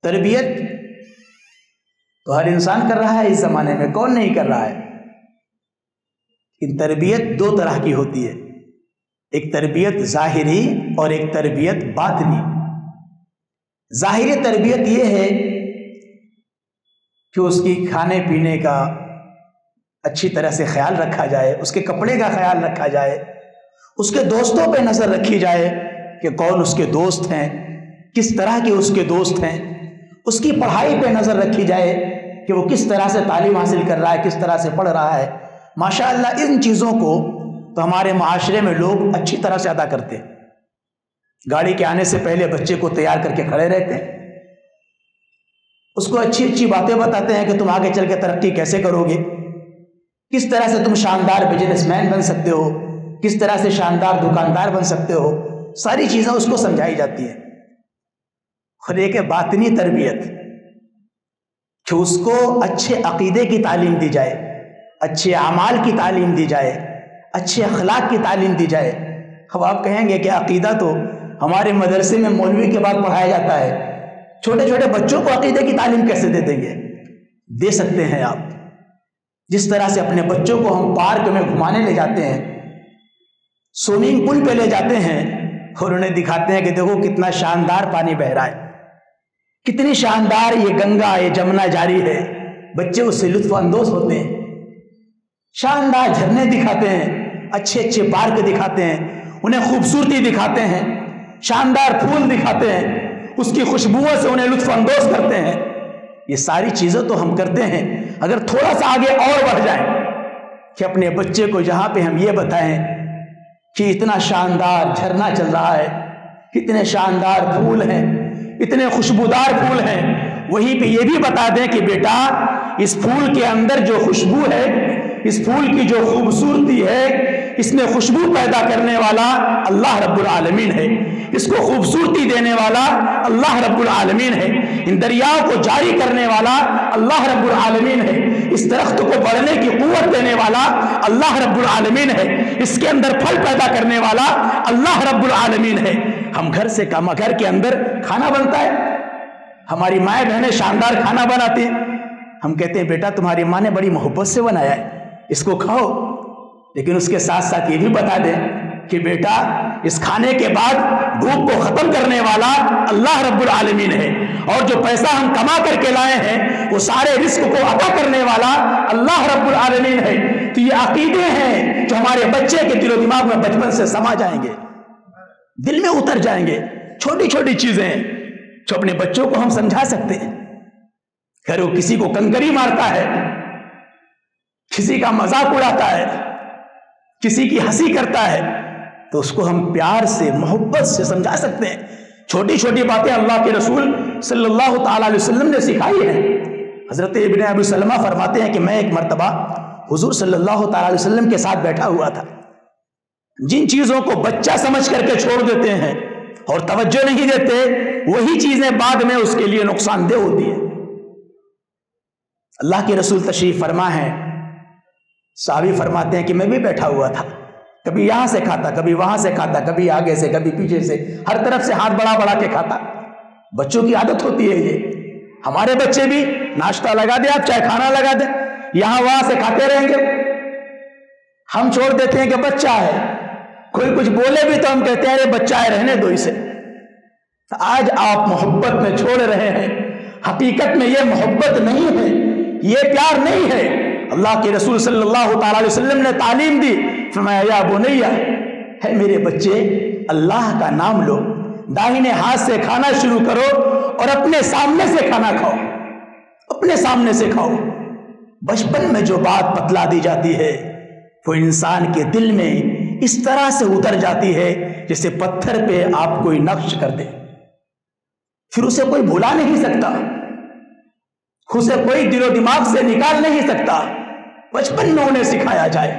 تربیت تو ہر انسان کر رہا ہے اس زمانے میں، کون نہیں کر رہا ہے؟ ان تربیت دو طرح کی ہوتی ہے، ایک تربیت ظاہری اور ایک تربیت باطنی۔ ظاہری تربیت یہ ہے کہ اس کی کھانے پینے کا اچھی طرح سے خیال رکھا جائے، اس کے کپڑے کا خیال رکھا جائے، اس کے دوستوں پہ نظر رکھی جائے کہ کون اس کے دوست ہیں، کس طرح کے اس کے دوست ہیں، اس کی پڑھائی پہ نظر رکھی جائے کہ وہ کس طرح سے تعلیم حاصل کر رہا ہے، کس طرح سے پڑھ رہا ہے۔ ماشاءاللہ ان چیزوں کو تو ہمارے معاشرے میں لوگ اچھی طرح سے ادا کرتے ہیں۔ گاڑی کے آنے سے پہلے بچے کو تیار کر کے کھڑے رہتے ہیں، اس کو اچھی اچھی باتیں بتاتے ہیں کہ تم آگے چل کے ترقی کیسے کرو گے، کس طرح سے تم شاندار بزنس مین بن سکتے ہو، کس طرح سے شاندار دکاندار بن سکتے ہو، ساری چیزیں اس کو سمجھائی جاتی ہیں۔ اور ایک ہے باطنی تربیت، کہ اس کو اچھے عقیدے کی تعلیم دی جائے، اچھے اعمال کی تعلیم دی جائے، اچھے اخلاق کی تعلیم دی جائے۔ اب آپ کہیں گے کہ عقیدہ تو ہمارے مدرسے میں مولوی کے بعد پڑھایا جاتا ہے، چھوٹے چھوٹے بچوں کو عقیدے کی تعلیم کیسے دے دیں گے؟ دے سکتے ہیں آپ۔ جس طرح سے اپنے بچوں کو ہم پارک میں گھمانے لے جاتے ہیں، سوئمنگ پول پہ لے جاتے ہیں اور انہیں دکھاتے ہیں کہ دیکھو کتنا شاندار پانی بہ رہا ہے، کتنی شاندار یہ گنگا یہ جمنا جاری ہے، بچے اس سے لطف اندوز ہوتے ہیں۔ شاندار جھرنے دکھاتے ہیں، اچھے اچھے پارک دکھاتے ہیں، انہیں خوبصورتی دکھاتے ہیں، شاندار پھول دکھاتے ہیں، اس کی خوشبوؤں سے انہیں لطف اندوز کرتے ہیں۔ یہ ساری چیزیں تو ہم کرتے ہیں۔ اگر تھوڑا سا آگے اور بڑھ جائیں کہ اپنے بچے کو جہاں پہ ہم یہ بتائیں کہ اتنا شاندار جھرنا چل رہا ہے، کتنے شاندار پھول ہیں، اتنے خوشبودار پھول ہیں، وہیں پہ یہ بھی بتا دیں کہ بیٹا اس پھول کے اندر جو خوشبو ہے، اس پھول کی جو خوبصورتی ہے، اس میں خوشبو پیدا کرنے والا اللہ رب العالمین ہے، اس کو خوبصورتی دینے والا اللہ رب العالمین ہے، ان دریاؤں کو جاری کرنے والا اللہ رب العالمین ہے، اس درخت کو بڑھنے کی قوت دینے والا اللہ رب العالمین ہے، اس کے اندر پھل پیدا کرنے والا اللہ رب العالمین ہے۔ ہم گھر سے کام، گھر کے اندر کھانا بنتا ہے، ہماری مائیں بہنیں شاندار کھانا بناتی ہیں، ہم کہتے ہیں بیٹا تمہاری ماں نے بڑی محبت سے بنایا ہے، اس کو کھاؤ، لیکن اس کے ساتھ ساتھ یہ بھی بتا دیں کہ بیٹا اس کھانے کے بعد بھوک کو ختم کرنے والا اللہ رب العالمین ہے، اور جو پیسہ ہم کما کر کے لائے ہیں وہ سارے رزق کو عطا کرنے والا اللہ رب العالمین ہے۔ تو یہ عقیدے ہیں جو ہمارے بچے کے دل و دماغ میں بچپن سے سما جائیں گے، دل میں اتر جائیں گے۔ چھوٹی چھوٹی چیزیں ہیں جو اپنے بچوں کو ہم سمجھا سکتے ہیں۔ خیر وہ کسی کو کنکری مارتا ہے، کسی کا مذاق اڑاتا ہے، کسی کی ہنسی کرتا ہے، تو اس کو ہم پیار سے محبت سے سمجھا سکتے ہیں۔ چھوٹی چھوٹی باتیں اللہ کے رسول صلی اللہ تعالی علیہ وسلم نے سکھائی ہیں۔ حضرت ابن ابی سلمہ فرماتے ہیں کہ میں ایک مرتبہ حضور صلی اللہ تعالی علیہ وسلم کے ساتھ بیٹھا ہوا تھا۔ جن چیزوں کو بچہ سمجھ کر کے چھوڑ دیتے ہیں اور توجہ نہیں دیتے، وہی چیزیں بعد میں اس کے لیے نقصان دہ ہوتی ہیں۔ اللہ کے رسول تشریف فرما ہے، صحابی فرماتے ہیں کہ میں بھی بیٹھا ہوا تھا، کبھی یہاں سے کھاتا، کبھی وہاں سے کھاتا، کبھی آگے سے کبھی پیچھے سے، ہر طرف سے ہاتھ بڑا بڑا کے کھاتا۔ بچوں کی عادت ہوتی ہے یہ، ہمارے بچے بھی ناشتہ لگا دیں آپ، چاہے کھانا لگا دیں، یہاں وہاں سے کھاتے رہیں گے۔ ہم چھوڑ دیتے ہیں کہ بچہ ہے، کوئی کچھ بولے بھی تو ہم کہتے ہیں ارے بچہ ہے رہنے دو اسے۔ آج آپ محبت میں چھوڑ رہے ہیں، حقیقت میں یہ محبت نہیں ہے، یہ پیار نہیں ہے۔ اللہ کے رسول صلی اللہ تعالی علیہ وسلم نے تعلیم دی، فرمایا یا بنیہ، ہے میرے بچے اللہ کا نام لو، داہنے ہاتھ سے کھانا شروع کرو اور اپنے سامنے سے کھانا کھاؤ، اپنے سامنے سے کھاؤ۔ بچپن میں جو بات بتلا دی جاتی ہے وہ انسان کے دل میں اس طرح سے اتر جاتی ہے جیسے پتھر پہ آپ کوئی نقش کر دے، پھر اسے کوئی بھلا نہیں سکتا، اسے کوئی دل و دماغ سے نکال نہیں سکتا۔ بچپن میں انہیں سکھایا جائے